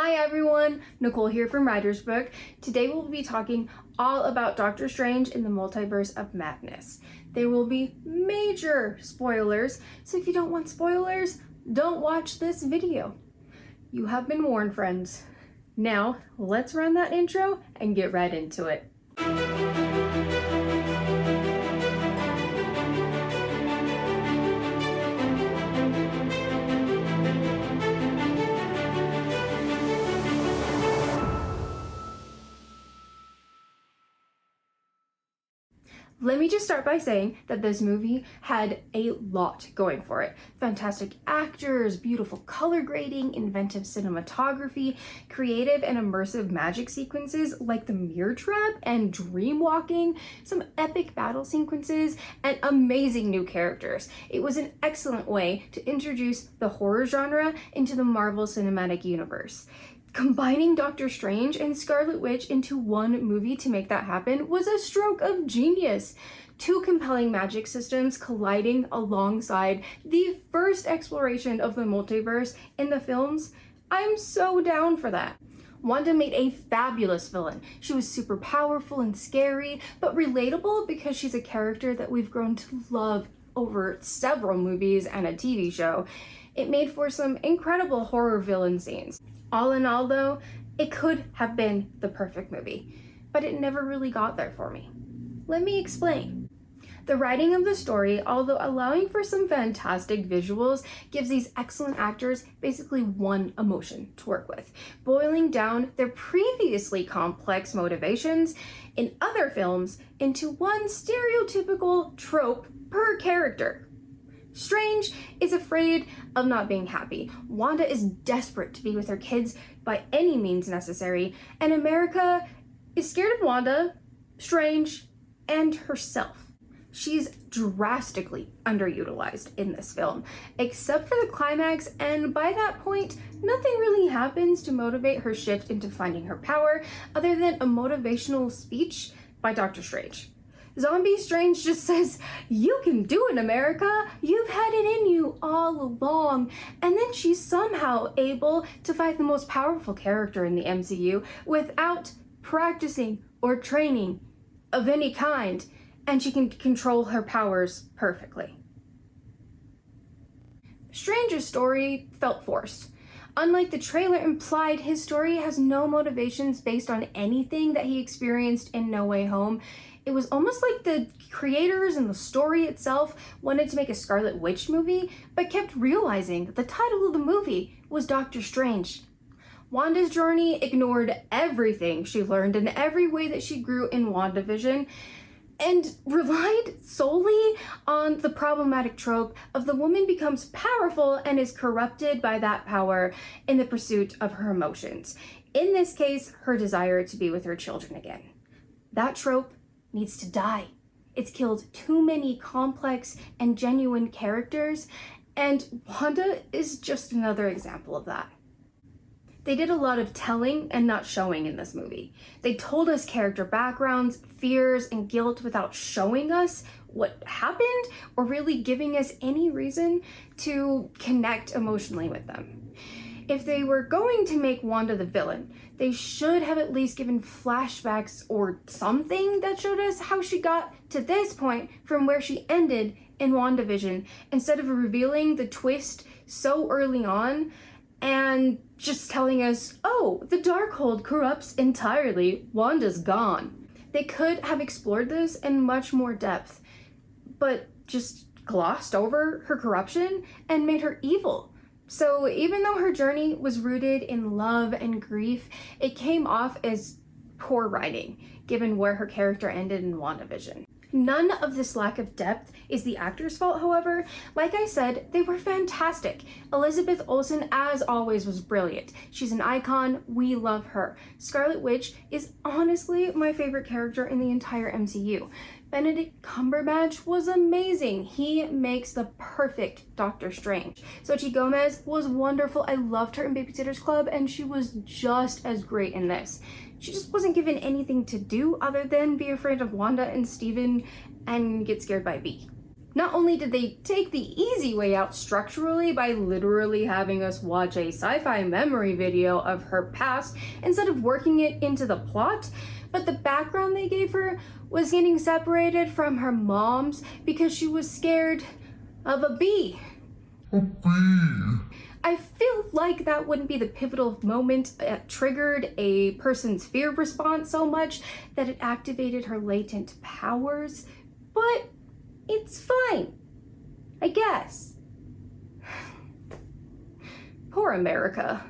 Hi everyone, Nicole here from Writersbrooke. Today we'll be talking all about Doctor Strange in the Multiverse of Madness. There will be major spoilers, so if you don't want spoilers, don't watch this video. You have been warned, friends. Now, let's run that intro and get right into it. Let me just start by saying that this movie had a lot going for it. Fantastic actors, beautiful color grading, inventive cinematography, creative and immersive magic sequences like the mirror trap and dream walking, some epic battle sequences, and amazing new characters. It was an excellent way to introduce the horror genre into the Marvel Cinematic Universe. Combining Doctor Strange and Scarlet Witch into one movie to make that happen was a stroke of genius. Two compelling magic systems colliding alongside the first exploration of the multiverse in the films. I'm so down for that. Wanda made a fabulous villain. She was super powerful and scary, but relatable because she's a character that we've grown to love over several movies and a TV show. It made for some incredible horror villain scenes. All in all though, it could have been the perfect movie, but it never really got there for me. Let me explain. The writing of the story, although allowing for some fantastic visuals, gives these excellent actors basically one emotion to work with, boiling down their previously complex motivations in other films into one stereotypical trope per character. Strange is afraid of not being happy. Wanda is desperate to be with her kids by any means necessary, and America is scared of Wanda, Strange, and herself. She's drastically underutilized in this film, except for the climax, and by that point, nothing really happens to motivate her shift into finding her power other than a motivational speech by Doctor Strange. Zombie Strange just says, "You can do it, America. You've had it in you all along." And then she's somehow able to fight the most powerful character in the MCU without practicing or training of any kind, and she can control her powers perfectly. Strange's story felt forced. Unlike the trailer implied, his story has no motivations based on anything that he experienced in No Way Home. It was almost like the creators and the story itself wanted to make a Scarlet Witch movie, but kept realizing that the title of the movie was Doctor Strange. Wanda's journey ignored everything she learned and every way that she grew in WandaVision, and relied solely on the problematic trope of the woman becomes powerful and is corrupted by that power in the pursuit of her emotions. In this case, her desire to be with her children again. That trope needs to die. It's killed too many complex and genuine characters, and Wanda is just another example of that. They did a lot of telling and not showing in this movie. They told us character backgrounds, fears, and guilt without showing us what happened or really giving us any reason to connect emotionally with them. If they were going to make Wanda the villain, they should have at least given flashbacks or something that showed us how she got to this point from where she ended in WandaVision, instead of revealing the twist so early on and just telling us, "Oh, the Darkhold corrupts entirely, Wanda's gone." They could have explored this in much more depth, but just glossed over her corruption and made her evil. So even though her journey was rooted in love and grief, it came off as poor writing, given where her character ended in WandaVision. None of this lack of depth is the actor's fault, however. Like I said, they were fantastic. Elizabeth Olsen, as always, was brilliant. She's an icon. We love her. Scarlet Witch is honestly my favorite character in the entire MCU. Benedict Cumberbatch was amazing. He makes the perfect Doctor Strange. Xochitl Gomez was wonderful. I loved her in Babysitter's Club, and she was just as great in this. She just wasn't given anything to do other than be afraid of Wanda and Steven and get scared by Bee. Not only did they take the easy way out structurally by literally having us watch a sci-fi memory video of her past instead of working it into the plot, but the background they gave her was getting separated from her mom's because she was scared of a bee. A bee. I feel like that wouldn't be the pivotal moment that triggered a person's fear response so much that it activated her latent powers, but it's fine, I guess. Poor America.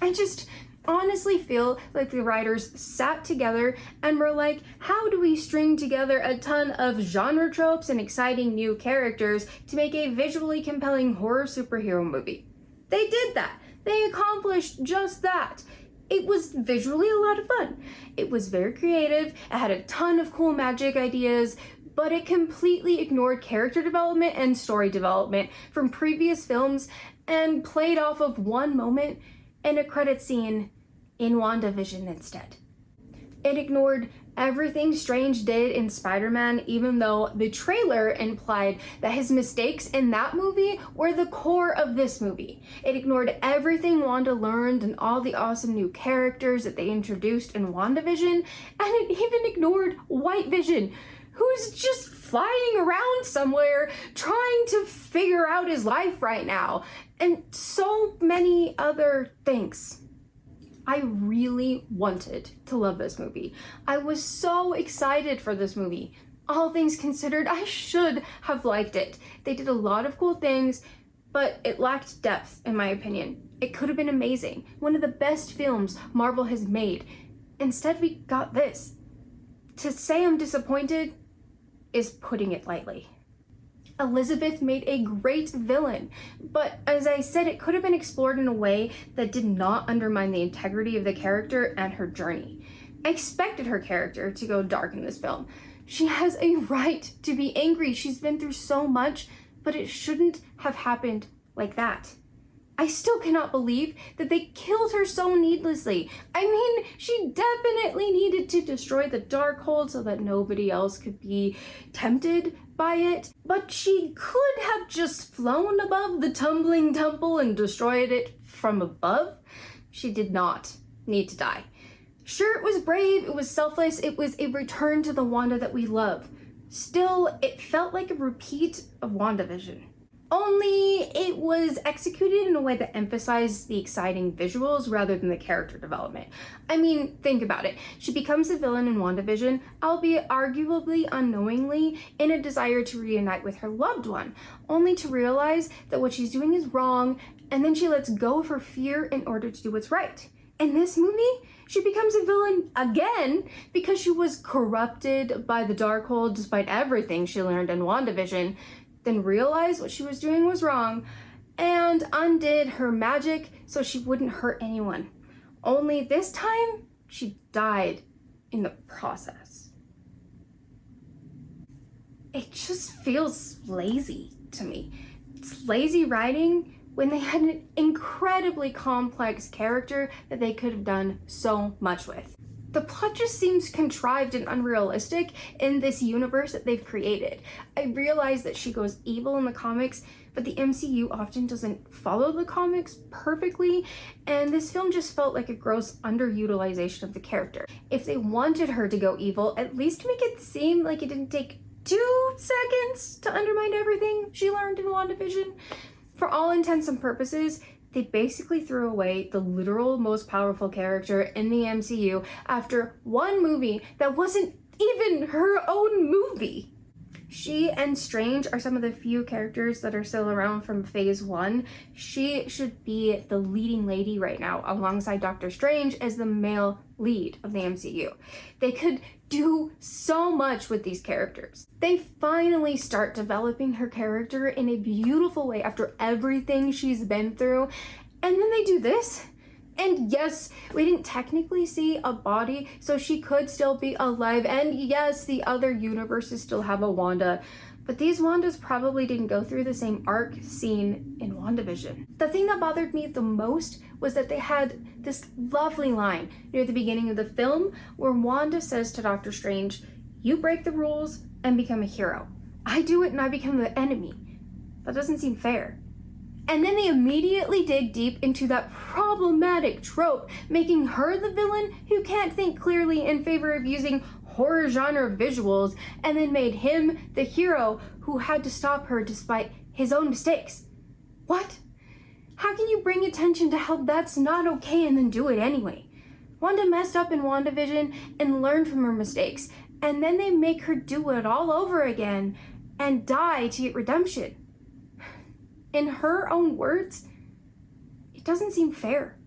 I just honestly feel like the writers sat together and were like, how do we string together a ton of genre tropes and exciting new characters to make a visually compelling horror superhero movie? They did that. They accomplished just that. It was visually a lot of fun. It was very creative. It had a ton of cool magic ideas, but it completely ignored character development and story development from previous films and played off of one moment in a credit scene in WandaVision instead. It ignored everything Strange did in Spider-Man, even though the trailer implied that his mistakes in that movie were the core of this movie. It ignored everything Wanda learned and all the awesome new characters that they introduced in WandaVision, and it even ignored White Vision, who's just flying around somewhere trying to figure out his life right now, and so many other things. I really wanted to love this movie. I was so excited for this movie. All things considered, I should have liked it. They did a lot of cool things, but it lacked depth, in my opinion. It could have been amazing. One of the best films Marvel has made. Instead, we got this. To say I'm disappointed is putting it lightly. Elizabeth made a great villain, but as I said, it could have been explored in a way that did not undermine the integrity of the character and her journey. I expected her character to go dark in this film. She has a right to be angry. She's been through so much, but it shouldn't have happened like that. I still cannot believe that they killed her so needlessly. I mean, she definitely needed to destroy the Darkhold so that nobody else could be tempted by it, but she could have just flown above the tumbling temple and destroyed it from above. She did not need to die. Sure, it was brave, it was selfless, it was a return to the Wanda that we love. Still, it felt like a repeat of WandaVision. Only it was executed in a way that emphasized the exciting visuals rather than the character development. I mean, think about it. She becomes a villain in WandaVision, albeit arguably unknowingly, in a desire to reunite with her loved one, only to realize that what she's doing is wrong, and then she lets go of her fear in order to do what's right. In this movie, she becomes a villain again because she was corrupted by the Darkhold despite everything she learned in WandaVision, then realized what she was doing was wrong, and undid her magic so she wouldn't hurt anyone. Only this time, she died in the process. It just feels lazy to me. It's lazy writing when they had an incredibly complex character that they could have done so much with. The plot just seems contrived and unrealistic in this universe that they've created. I realize that she goes evil in the comics, but the MCU often doesn't follow the comics perfectly, and this film just felt like a gross underutilization of the character. If they wanted her to go evil, at least make it seem like it didn't take 2 seconds to undermine everything she learned in WandaVision. For all intents and purposes, they basically threw away the literal most powerful character in the MCU after one movie that wasn't even her own movie. She and Strange are some of the few characters that are still around from Phase 1. She should be the leading lady right now, alongside Doctor Strange as the male lead of the MCU. They could do so much with these characters. They finally start developing her character in a beautiful way after everything she's been through, and then they do this. And yes, we didn't technically see a body, so she could still be alive, and yes, the other universes still have a Wanda, but these Wandas probably didn't go through the same arc seen in WandaVision. The thing that bothered me the most was that they had this lovely line near the beginning of the film where Wanda says to Doctor Strange, "You break the rules and become a hero." I do it and I become the enemy. That doesn't seem fair. And then they immediately dig deep into that problematic trope, making her the villain who can't think clearly in favor of using horror genre visuals, and then made him the hero who had to stop her despite his own mistakes. What? How can you bring attention to how that's not okay and then do it anyway? Wanda messed up in WandaVision and learned from her mistakes, and then they make her do it all over again and die to get redemption. In her own words, it doesn't seem fair.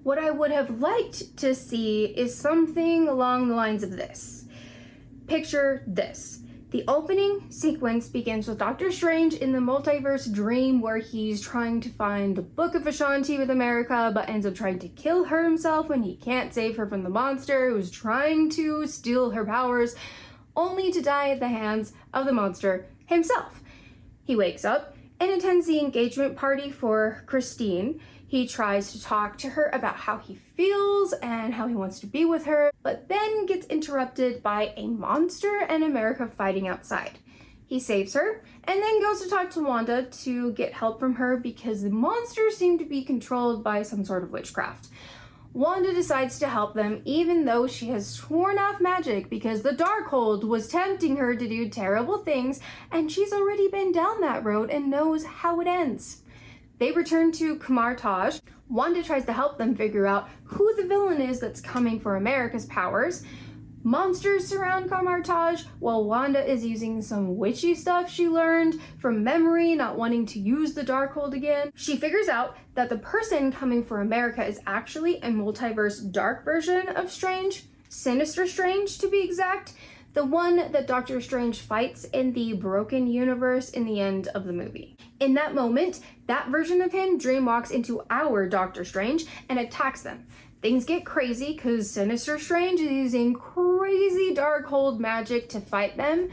What I would have liked to see is something along the lines of this. Picture this. The opening sequence begins with Doctor Strange in the multiverse dream where he's trying to find the Book of Ashanti with America, but ends up trying to kill her himself when he can't save her from the monster who's trying to steal her powers, only to die at the hands of the monster himself. He wakes up and attends the engagement party for Christine. He tries to talk to her about how he feels and how he wants to be with her, but then gets interrupted by a monster and America fighting outside. He saves her and then goes to talk to Wanda to get help from her because the monsters seem to be controlled by some sort of witchcraft. Wanda decides to help them even though she has sworn off magic because the Darkhold was tempting her to do terrible things, and she's already been down that road and knows how it ends. They return to Kamartaj. Wanda tries to help them figure out who the villain is that's coming for America's powers. Monsters surround Kamartaj while Wanda is using some witchy stuff she learned from memory, not wanting to use the Darkhold again. She figures out that the person coming for America is actually a multiverse dark version of Strange, Sinister Strange to be exact, the one that Doctor Strange fights in the broken universe in the end of the movie. In that moment, that version of him dreamwalks into our Doctor Strange and attacks them. Things get crazy because Sinister Strange is using crazy Darkhold magic to fight them.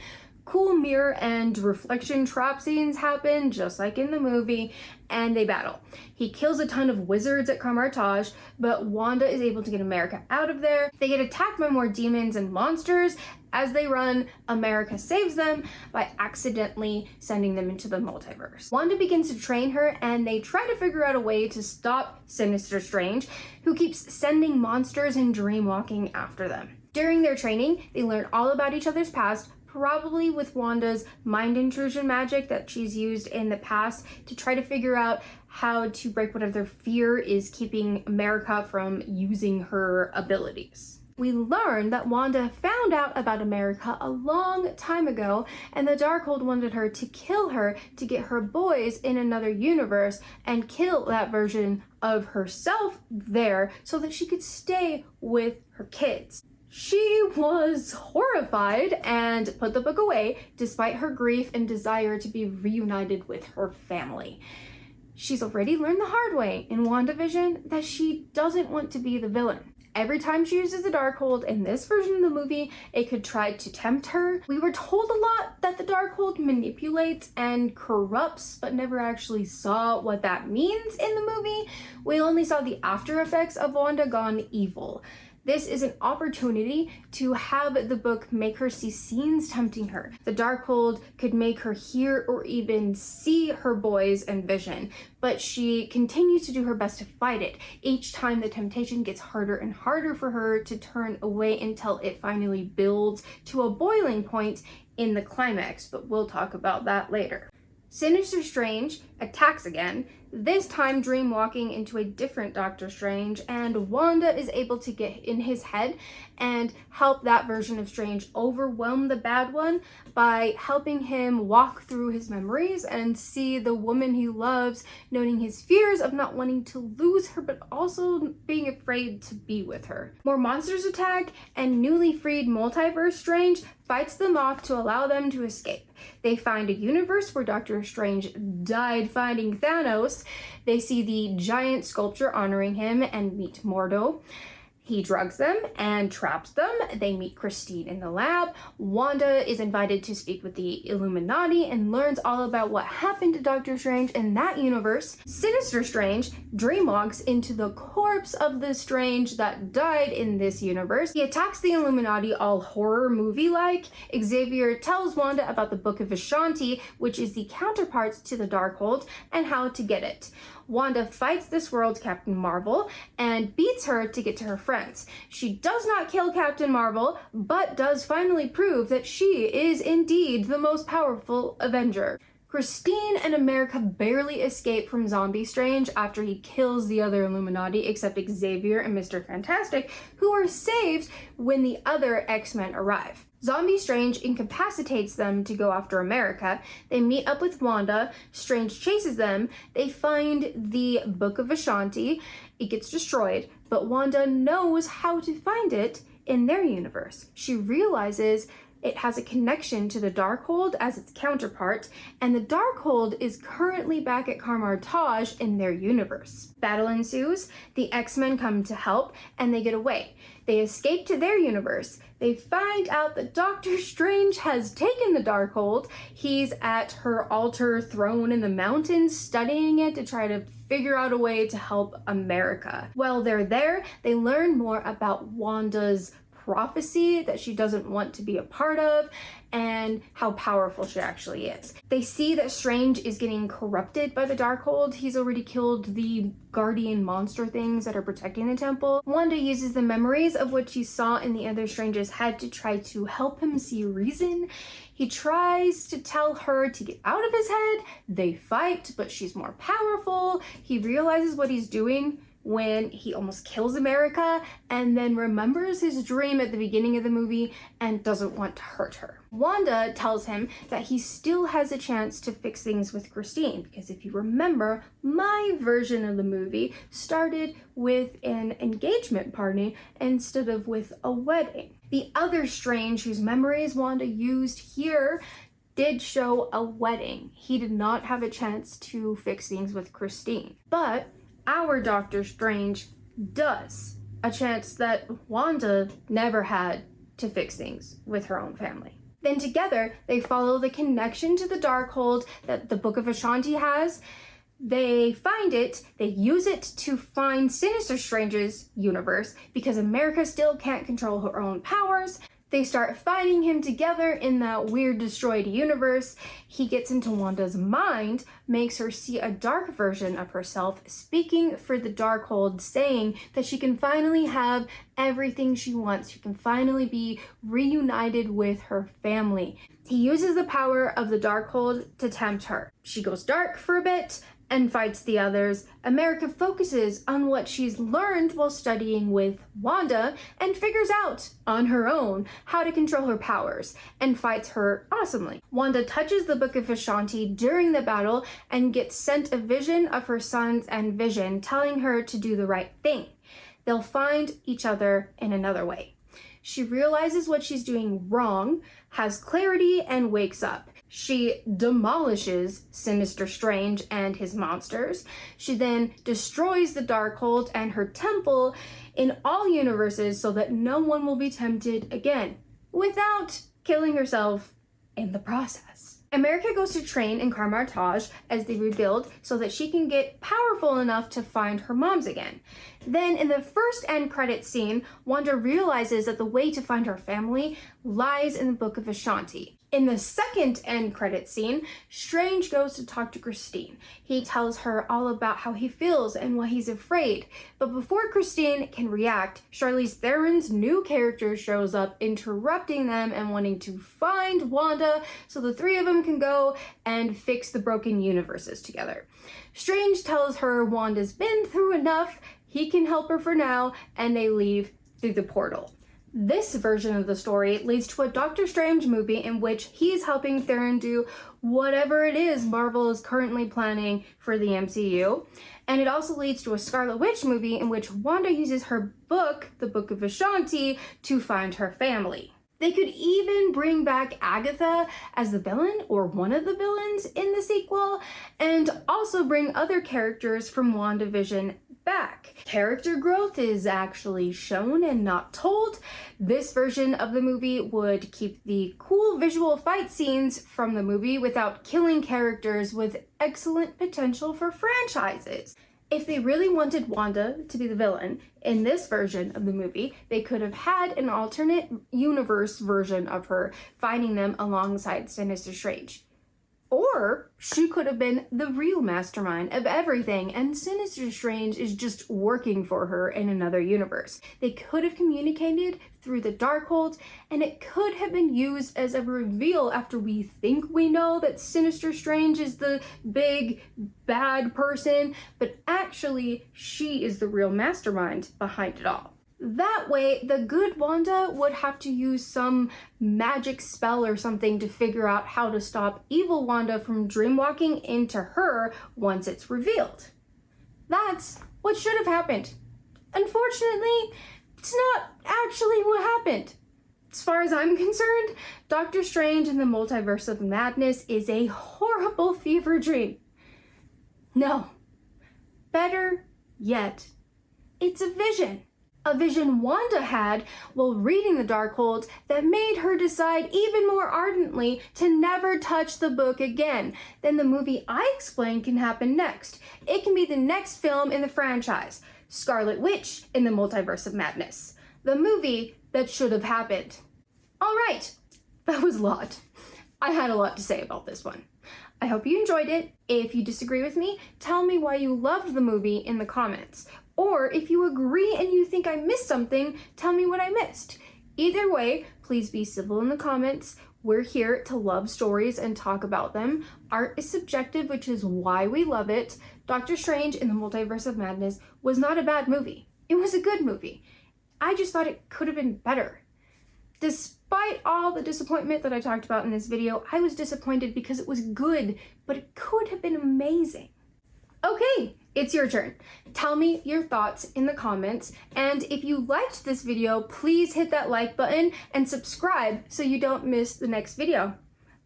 Cool mirror and reflection trap scenes happen, just like in the movie, and they battle. He kills a ton of wizards at Kamartaj, but Wanda is able to get America out of there. They get attacked by more demons and monsters. As they run, America saves them by accidentally sending them into the multiverse. Wanda begins to train her, and they try to figure out a way to stop Sinister Strange, who keeps sending monsters and dreamwalking after them. During their training, they learn all about each other's past, probably with Wanda's mind intrusion magic that she's used in the past to try to figure out how to break whatever fear is keeping America from using her abilities. We learn that Wanda found out about America a long time ago, and the Darkhold wanted her to kill her to get her boys in another universe and kill that version of herself there so that she could stay with her kids. She was horrified and put the book away despite her grief and desire to be reunited with her family. She's already learned the hard way in WandaVision that she doesn't want to be the villain. Every time she uses the Darkhold in this version of the movie, it could try to tempt her. We were told a lot that the Darkhold manipulates and corrupts, but never actually saw what that means in the movie. We only saw the after effects of Wanda gone evil. This is an opportunity to have the book make her see scenes tempting her. The Darkhold could make her hear or even see her boys and Vision, but she continues to do her best to fight it. Each time the temptation gets harder and harder for her to turn away until it finally builds to a boiling point in the climax, but we'll talk about that later. Sinister Strange attacks again, this time dreamwalking into a different Doctor Strange, and Wanda is able to get in his head and help that version of Strange overwhelm the bad one by helping him walk through his memories and see the woman he loves, noting his fears of not wanting to lose her but also being afraid to be with her. More monsters attack, and newly freed Multiverse Strange fights them off to allow them to escape. They find a universe where Doctor Strange died fighting Thanos. They see the giant sculpture honoring him and meet Mordo. He drugs them and traps them. They meet Christine in the lab. Wanda is invited to speak with the Illuminati and learns all about what happened to Doctor Strange in that universe. Sinister Strange dreamwalks into the corpse of the Strange that died in this universe. He attacks the Illuminati all horror movie-like. Xavier tells Wanda about the Book of Ashanti, which is the counterpart to the Darkhold, and how to get it. Wanda fights this world's Captain Marvel and beats her to get to her friends. She does not kill Captain Marvel, but does finally prove that she is indeed the most powerful Avenger. Christine and America barely escape from Zombie Strange after he kills the other Illuminati, except Xavier and Mr. Fantastic, who are saved when the other X-Men arrive. Zombie Strange incapacitates them to go after America. They meet up with Wanda. Strange chases them. They find the Book of Ashanti. It gets destroyed, but Wanda knows how to find it in their universe. She realizes it has a connection to the Darkhold as its counterpart, and the Darkhold is currently back at Kamar-Taj in their universe. Battle ensues, the X-Men come to help, and they get away. They escape to their universe. They find out that Doctor Strange has taken the Darkhold. He's at her altar throne in the mountains, studying it to try to figure out a way to help America. While they're there, they learn more about Wanda's prophecy that she doesn't want to be a part of, and how powerful she actually is. They see that Strange is getting corrupted by the Darkhold. He's already killed the guardian monster things that are protecting the temple. Wanda uses the memories of what she saw in the other Strange's head to try to help him see reason. He tries to tell her to get out of his head. They fight, but she's more powerful. He realizes what he's doing when he almost kills America, and then remembers his dream at the beginning of the movie and doesn't want to hurt her. Wanda tells him that he still has a chance to fix things with Christine, because if you remember, my version of the movie started with an engagement party instead of with a wedding. The other Strange, whose memories Wanda used here, did show a wedding. He did not have a chance to fix things with Christine. But our Doctor Strange does. A chance that Wanda never had to fix things with her own family. Then together, they follow the connection to the Darkhold that the Book of Ashanti has. They find it, they use it to find Sinister Strange's universe, because America still can't control her own powers. They start fighting him together in that weird destroyed universe. He gets into Wanda's mind, makes her see a dark version of herself, speaking for the Darkhold, saying that she can finally have everything she wants. She can finally be reunited with her family. He uses the power of the Darkhold to tempt her. She goes dark for a bit and fights the others. America focuses on what she's learned while studying with Wanda and figures out on her own how to control her powers and fights her awesomely. Wanda touches the Book of Ashanti during the battle and gets sent a vision of her sons and Vision, telling her to do the right thing. They'll find each other in another way. She realizes what she's doing wrong, has clarity, and wakes up. She demolishes Sinister Strange and his monsters. She then destroys the Darkhold and her temple in all universes so that no one will be tempted again, without killing herself in the process. America goes to train in Kamar-Taj as they rebuild so that she can get powerful enough to find her moms again. Then in the first end credits scene, Wanda realizes that the way to find her family lies in the Book of Ashanti. In the second end credits scene, Strange goes to talk to Christine. He tells her all about how he feels and why he's afraid. But before Christine can react, Charlize Theron's new character shows up, interrupting them and wanting to find Wanda so the three of them can go and fix the broken universes together. Strange tells her Wanda's been through enough, he can help her for now, and they leave through the portal. This version of the story leads to a Doctor Strange movie in which he's helping Theron do whatever it is Marvel is currently planning for the MCU. And it also leads to a Scarlet Witch movie in which Wanda uses her book, the Book of Ashanti, to find her family. They could even bring back Agatha as the villain or one of the villains in the sequel, and also bring other characters from WandaVision back. Character growth is actually shown and not told. This version of the movie would keep the cool visual fight scenes from the movie without killing characters with excellent potential for franchises. If they really wanted Wanda to be the villain in this version of the movie, they could have had an alternate universe version of her fighting them alongside Sinister Strange. Or she could have been the real mastermind of everything, and Sinister Strange is just working for her in another universe. They could have communicated through the Darkhold, and it could have been used as a reveal after we think we know that Sinister Strange is the big bad person, but actually she is the real mastermind behind it all. That way, the good Wanda would have to use some magic spell or something to figure out how to stop evil Wanda from dreamwalking into her once it's revealed. That's what should have happened. Unfortunately, it's not actually what happened. As far as I'm concerned, Doctor Strange in the Multiverse of Madness is a horrible fever dream. No. Better yet, it's a vision. A vision Wanda had while reading the Darkhold that made her decide even more ardently to never touch the book again. Then the movie I explained can happen next. It can be the next film in the franchise, Scarlet Witch in the Multiverse of Madness. The movie that should have happened. All right, that was a lot. I had a lot to say about this one. I hope you enjoyed it. If you disagree with me, tell me why you loved the movie in the comments. Or if you agree and you think I missed something, tell me what I missed. Either way, please be civil in the comments. We're here to love stories and talk about them. Art is subjective, which is why we love it. Doctor Strange in the Multiverse of Madness was not a bad movie. It was a good movie. I just thought it could have been better. Despite all the disappointment that I talked about in this video, I was disappointed because it was good, but it could have been amazing. Okay, it's your turn. Tell me your thoughts in the comments, and if you liked this video, please hit that like button and subscribe so you don't miss the next video.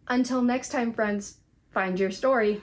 Until next time, friends, find your story.